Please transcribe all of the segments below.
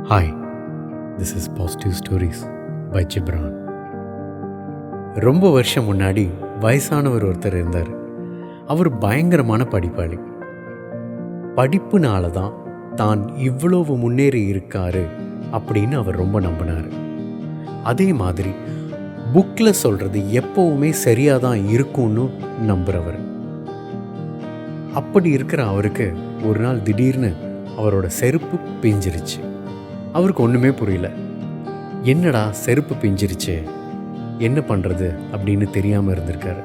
Hi, this is positive stories by Ghibran. ரொம்ப வருஷம் முன்னாடி வயசானவர் ஒருத்தர் இருந்தார். அவர் பயங்கரமான படிப்பாளி. படிப்புனால தான் தான் இவ்வளவு முன்னேறி இருக்காரு அப்படின்னு அவர் ரொம்ப நம்பினார். அதே மாதிரி புக்கில் சொல்கிறது எப்போவுமே சரியாக தான் இருக்கும்னு நம்புகிறவர். அப்படி இருக்கிற அவருக்கு ஒரு நாள் திடீர்னு அவரோட செருப்பு பிஞ்சிருச்சு. அவருக்கு ஒன்றுமே புரியல. என்னடா செருப்பு பிஞ்சிருச்சு, என்ன பண்ணுறது அப்படின்னு தெரியாமல் இருந்திருக்காரு.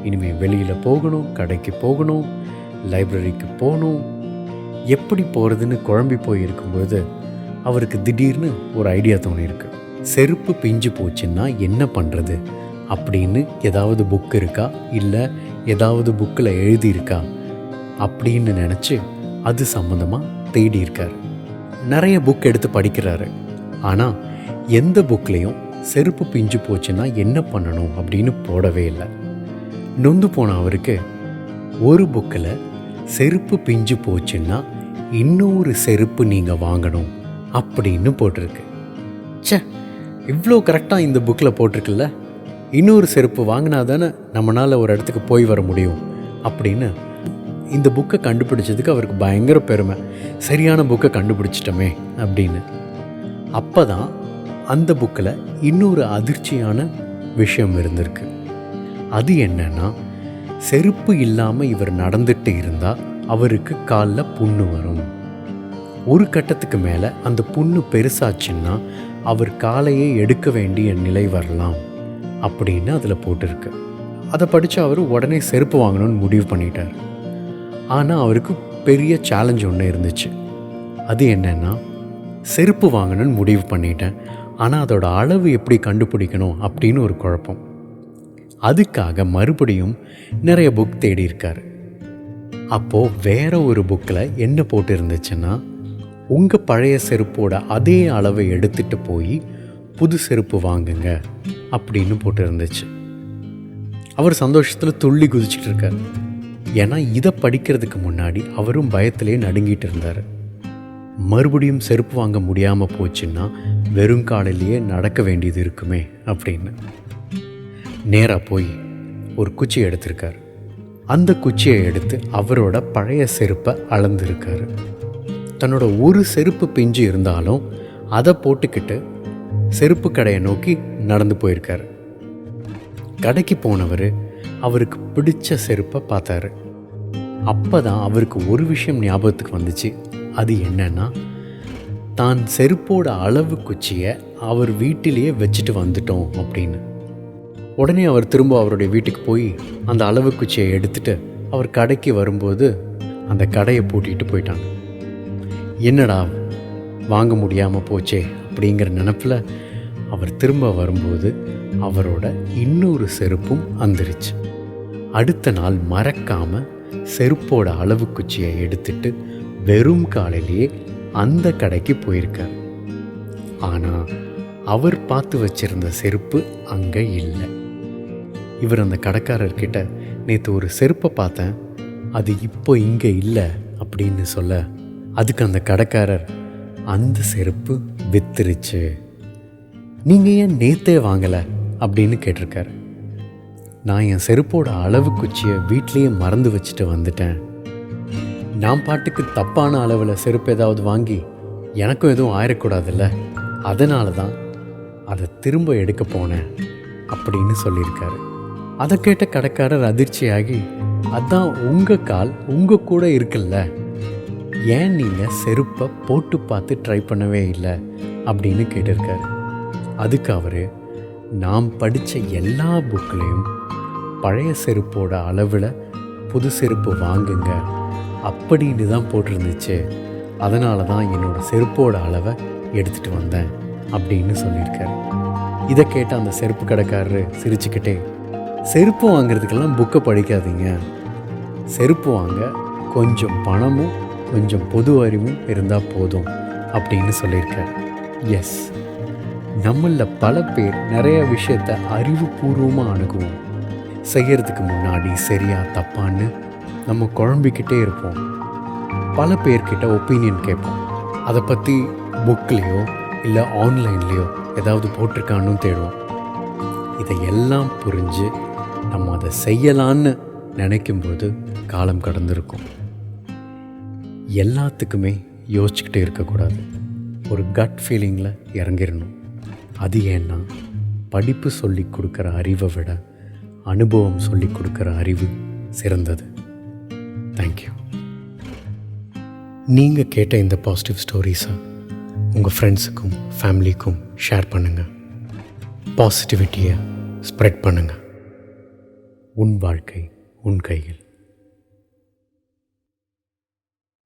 இனிமேல் வெளியில் போகணும், கடைக்கு போகணும், லைப்ரரிக்கு போகணும், எப்படி போகிறதுன்னு குழம்பி போய் இருக்கும்போது அவருக்கு திடீர்னு ஒரு ஐடியா தோணியிருக்கு. செருப்பு பிஞ்சு போச்சுன்னா என்ன பண்ணுறது அப்படின்னு ஏதாவது புக் இருக்கா, இல்லை ஏதாவது புக்கில் எழுதியிருக்கா அப்படின்னு நினச்சி அது சம்மந்தமாக தேடி இருக்கார். நிறைய புக் எடுத்து படிக்கிறாரு. ஆனால் எந்த புக்லேயும் செருப்பு பிஞ்சு போச்சுன்னா என்ன பண்ணணும் அப்படின்னு போடவே இல்லை. நொந்து போன அவருக்கு ஒரு புக்கில் செருப்பு பிஞ்சு போச்சுன்னா இன்னொரு செருப்பு நீங்கள் வாங்கணும் அப்படின்னு போட்டிருக்கு. ச்சே, இவ்வளோ கரெக்டாக இந்த புக்கில் போட்டிருக்குல்ல, இன்னொரு செருப்பு வாங்கினா தானே நம்மளால் ஒரு இடத்துக்கு போய் வர முடியும் அப்படின்னு இந்த புக்கை கண்டுபிடிச்சதுக்கு அவருக்கு பயங்கர பெருமை. சரியான புக்கை கண்டுபிடிச்சிட்டோமே அப்படின்னு. அப்போ தான் அந்த புக்கில் இன்னொரு அதிர்ச்சியான விஷயம் இருந்திருக்கு. அது என்னன்னா, செருப்பு இல்லாமல் இவர் நடந்துட்டு இருந்தால் அவருக்கு காலில் புண்ணு வரும். ஒரு கட்டத்துக்கு மேலே அந்த புண்ணு பெருசாச்சுன்னா அவர் காலையே எடுக்க வேண்டிய நிலை வரலாம் அப்படின்னு அதில் போட்டிருக்கு. அதை படித்து அவர் உடனே செருப்பு வாங்கணும்னு முடிவு பண்ணிட்டார். ஆனால் அவருக்கு பெரிய சேலஞ்ச் ஒன்று இருந்துச்சு. அது என்னென்னா, செருப்பு வாங்கணும்னு முடிவு பண்ணிட்டேன், ஆனால் அதோட அளவு எப்படி கண்டுபிடிக்கணும் அப்படின்னு ஒரு குழப்பம். அதுக்காக மறுபடியும் நிறைய புக் தேடி இருக்கார். அப்போது வேற ஒரு புக்கில் என்ன போட்டு இருந்துச்சுன்னா, உங்கள் பழைய செருப்போட அதே அளவை எடுத்துகிட்டு போய் புது செருப்பு வாங்குங்க அப்படின்னு போட்டு இருந்துச்சு. அவர் சந்தோஷத்தில் துள்ளி குதிச்சுட்டு இருக்கார். ஏன்னா இதை படிக்கிறதுக்கு முன்னாடி அவரும் பயத்திலே நடுங்கிட்டு இருந்தார். மறுபடியும் செருப்பு வாங்க முடியாமல் போச்சுன்னா வெறுங்காலிலேயே நடக்க வேண்டியது இருக்குமே அப்படின்னு நேராக போய் ஒரு குச்சியை எடுத்திருக்கார். அந்த குச்சியை எடுத்து அவரோட பழைய செருப்பை அளந்துருக்காரு. தன்னோட ஒரு செருப்பு பிஞ்சு இருந்தாலும் அதை போட்டுக்கிட்டு செருப்பு கடையை நோக்கி நடந்து போயிருக்காரு. கடைக்கு போனவர் அவருக்கு பிடிச்ச செருப்பை பார்த்தாரு. அப்போ தான் அவருக்கு ஒரு விஷயம் ஞாபகத்துக்கு வந்துச்சு. அது என்னன்னா, தான் செருப்போட அளவு குச்சியை அவர் வீட்டிலேயே வச்சுட்டு வந்துட்டோம் அப்படின்னு. உடனே அவர் திரும்ப அவருடைய வீட்டுக்கு போய் அந்த அளவு குச்சியை எடுத்துட்டு அவர் கடைக்கு வரும்போது அந்த கடையை பூட்டிட்டு போயிட்டாங்க. என்னடா வாங்க முடியாமல் போச்சே அப்படிங்கிற நினப்பில் அவர் திரும்ப வரும்போது அவரோட இன்னொரு செருப்பும் வந்துருச்சு. அடுத்த நாள் மறக்காமல் செருப்போட அளவு குச்சியை எடுத்துட்டு வெறும் காலையிலேயே அந்த கடைக்கு போயிருக்கார். ஆனால் அவர் பார்த்து வச்சிருந்த செருப்பு அங்கே இல்லை. இவர் அந்த கடைக்காரர்கிட்ட, நேற்று ஒரு செருப்பை பார்த்தேன், அது இப்போ இங்கே இல்லை அப்படின்னு சொல்ல, அதுக்கு அந்த கடைக்காரர், அந்த செருப்பு வித்துருச்சு, நீங்கள் ஏன் நேற்றே வாங்கலை அப்படின்னு கேட்டிருக்காரு. நான் என் செருப்போட அளவு குச்சியை வீட்லேயே மறந்து வச்சுட்டு வந்துட்டேன். நான் பாட்டுக்கு தப்பான அளவில் செருப்பு ஏதாவது வாங்கி எனக்கும் எதுவும் ஆயிடக்கூடாதுல்ல, அதனால தான் அதை திரும்ப எடுக்க போனேன் அப்படின்னு சொல்லியிருக்காரு. அதை கேட்ட கடைக்காரர் அதிர்ச்சியாகி, அதான் உங்கள் கால் உங்கள் கூட இருக்குல்ல, ஏன் நீங்கள் செருப்பை போட்டு பார்த்து ட்ரை பண்ணவே இல்லை அப்படின்னு கேட்டிருக்காரு. அதுக்கு அவர், நாம் படித்த எல்லா புக்லேயும் பழைய செருப்போட அளவில் புது செருப்பு வாங்குங்க அப்படின்னு தான் போட்டிருந்துச்சு, அதனால தான் என்னோடய செருப்போட அளவை எடுத்துகிட்டு வந்தேன் அப்படின்னு சொல்லியிருக்காரு. இதை கேட்ட அந்த செருப்பு கடைக்காரரு சிரிச்சுக்கிட்டே, செருப்பு வாங்கிறதுக்கெல்லாம் புக்கை படிக்காதீங்க, செருப்பு வாங்க கொஞ்சம் பணமும் கொஞ்சம் பொது அறிவும் இருந்தால் போதும் அப்படின்னு சொல்லியிருக்காரு. எஸ், நம்மளில் பல பேர் நிறைய விஷயத்தை அறிவுபூர்வமாக அணுகுவோம். செய்கிறதுக்கு முன்னாடி சரியா தப்பான்னு நம்ம குழம்பிக்கிட்டே இருப்போம். பல பேர்கிட்ட ஒப்பீனியன் கேட்போம். அதை பற்றி புக்லேயோ இல்லை ஆன்லைன்லேயோ ஏதாவது போட்டிருக்கான்னு தேடுவோம். இதையெல்லாம் புரிஞ்சு நம்ம அதை செய்யலான்னு நினைக்கும்போது காலம் கடந்திருக்கும். எல்லாத்துக்குமே யோசிச்சுக்கிட்டே இருக்கக்கூடாது. ஒரு கட் ஃபீலிங்கில் இறங்கிடணும். அது ஏன்னா படிப்பு சொல்லி கொடுக்குற அறிவை விட அனுபவம் சொல்லி கொடுக்குற அறிவு சிறந்தது. தேங்க்யூ. நீங்கள் கேட்ட இந்த பாசிட்டிவ் ஸ்டோரிஸை உங்கள் ஃப்ரெண்ட்ஸுக்கும் ஃபேமிலிக்கும் ஷேர் பண்ணுங்கள். பாசிட்டிவிட்டியை ஸ்ப்ரெட் பண்ணுங்கள். உன் வாழ்க்கை உன் கையில்.